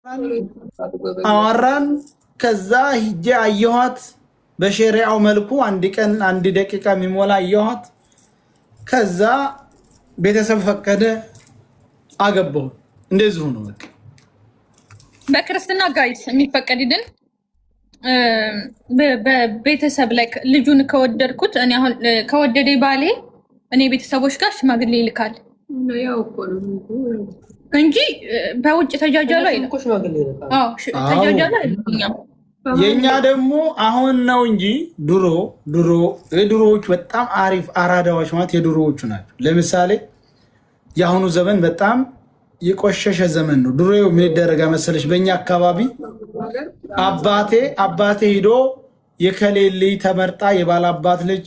አወራን። ከዛ ሂጄ አየኋት በሸሪዓው መልኩ አንድ ቀን አንድ ደቂቃ የሚሞላ አየኋት። ከዛ ቤተሰብ ፈቀደ፣ አገባሁ። እንደዚሁ ነው በቃ። በክርስትና ጋይስ የሚፈቀድልን በቤተሰብ ላይ ልጁን ከወደድኩት እኔ አሁን ከወደደ ባሌ እኔ ቤተሰቦች ጋር ሽማግሌ ይልካል እንጂ በውጭ ተጃጃሉ አይደለም። አዎ ተጃጃሉ አይደለም። የኛ ደግሞ አሁን ነው እንጂ የድሮዎቹ በጣም አሪፍ አራዳዎች ማለት የድሮዎቹ ናቸው። ለምሳሌ የአሁኑ ዘመን በጣም የቆሸሸ ዘመን ነው። ድሮ ምን ይደረጋ መሰለሽ? በእኛ አካባቢ አባቴ ሂዶ የከሌልይ ተመርጣ የባል አባት ልጅ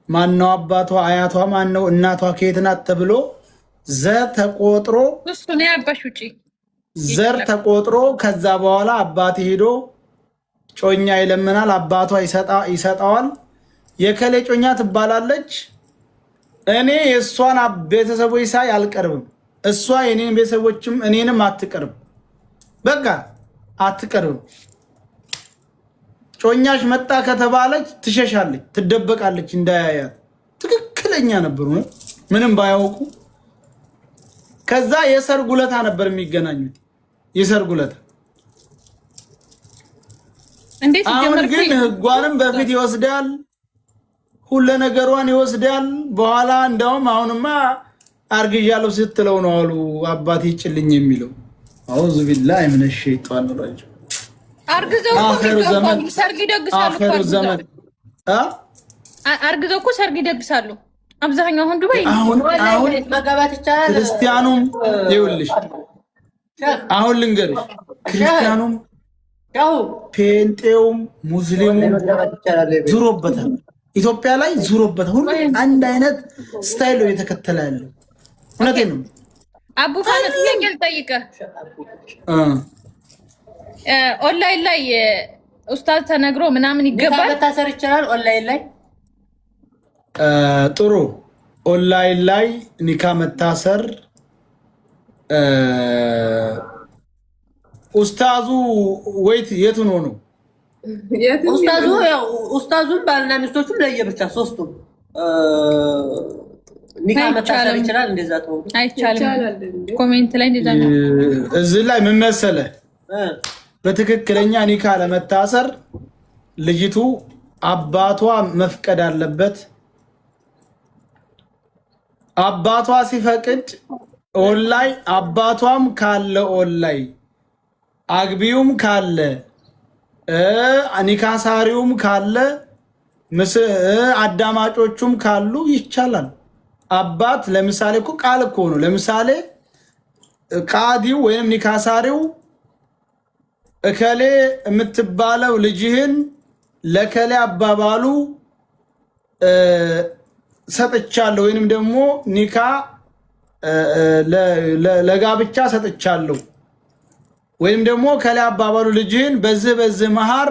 ማነው አባቷ አያቷ ማነው እናቷ ከየት ናት ተብሎ ዘር ተቆጥሮ ከዛ በኋላ አባቴ ሂዶ ጮኛ ይለምናል። አባቷ ይሰጣዋል። የከሌ ጮኛ ትባላለች። እኔ የእሷን ቤተሰቦች ሳይ አልቀርብም፣ እሷ የኔን ቤተሰቦችም እኔንም አትቀርብ፣ በቃ አትቀርብም። ጮኛሽ መጣ ከተባለች ትሸሻለች፣ ትደበቃለች እንዳያያት። ትክክለኛ ነበሩ ምንም ባያውቁ። ከዛ የሰርግ ውለታ ነበር የሚገናኙት፣ የሰርግ ውለታ። አሁን ግን ህጓንም በፊት ይወስዳል፣ ሁሉ ነገሯን ይወስዳል። በኋላ እንደውም አሁንማ አርግዣለሁ ስትለው ነው አሉ አባቴ ጭልኝ የሚለው። አውዙ ቢላሂ ሚነ ሸይጣን ረጂም። አርግዘው እኮ ሰርግ ይደግሳሉ። አብዛኛው አሁን ዱባይ አሁን መጋባት ይቻላል። ክርስቲያኑም ይኸውልሽ አሁን ልንገርሽ፣ ክርስቲያኑም ፔንጤውም ሙስሊሙም ዙሮበታል። ኢትዮጵያ ላይ ዙሮበታል። ሁሉ አንድ አይነት ስታይል ነው የተከተለ ያለው። እውነቴን ነው። አቡ ካነት ይገል ጠይቀህ ኦንላይን ላይ ኡስታዝ ተነግሮ ምናምን ይገባል መታሰር ይችላል። ኦንላይን ላይ ጥሩ ኦንላይን ላይ ኒካ መታሰር ኡስታዙ ወይት የቱን ሆኖ ኡስታዙም ባልና ሚስቶቹም ለየብቻ ሶስቱም ኒካ መታሰር ይችላል። እንደዛ ተው አይቻልም። ኮሜንት ላይ እንደዛ ነው። እዚህ ላይ ምን መሰለህ፣ በትክክለኛ ኒካ ለመታሰር ልጅቱ አባቷ መፍቀድ አለበት። አባቷ ሲፈቅድ ኦንላይ አባቷም ካለ ኦንላይ አግቢውም ካለ ኒካሳሪውም ካለ አዳማጮቹም ካሉ ይቻላል። አባት ለምሳሌ እኮ ቃል እኮ ነው። ለምሳሌ ቃዲው ወይም ኒካሳሪው እከሌ የምትባለው ልጅህን ለከሌ አባባሉ ሰጥቻለሁ ወይንም ደግሞ ኒካ ለጋብቻ ሰጥቻለሁ ወይም ደግሞ ከሌ አባባሉ ልጅህን በዚህ መሃር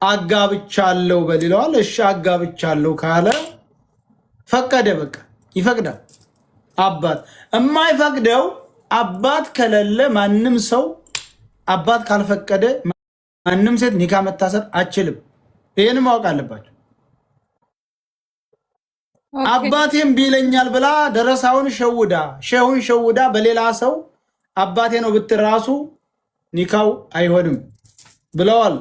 አጋብቻለሁ በሊለዋል። እሺ አጋብቻለሁ ካለ ፈቀደ፣ በቃ ይፈቅዳል። አባት የማይፈቅደው አባት ከሌለ ማንም ሰው አባት ካልፈቀደ ማንም ሴት ኒካ መታሰር አችልም። ይሄን ማወቅ አለባቸው። አባቴም ቢለኛል ብላ ደረሳውን ሸሁን ሸውዳ በሌላ ሰው አባቴ ነው ብትራሱ ኒካው አይሆንም ብለዋል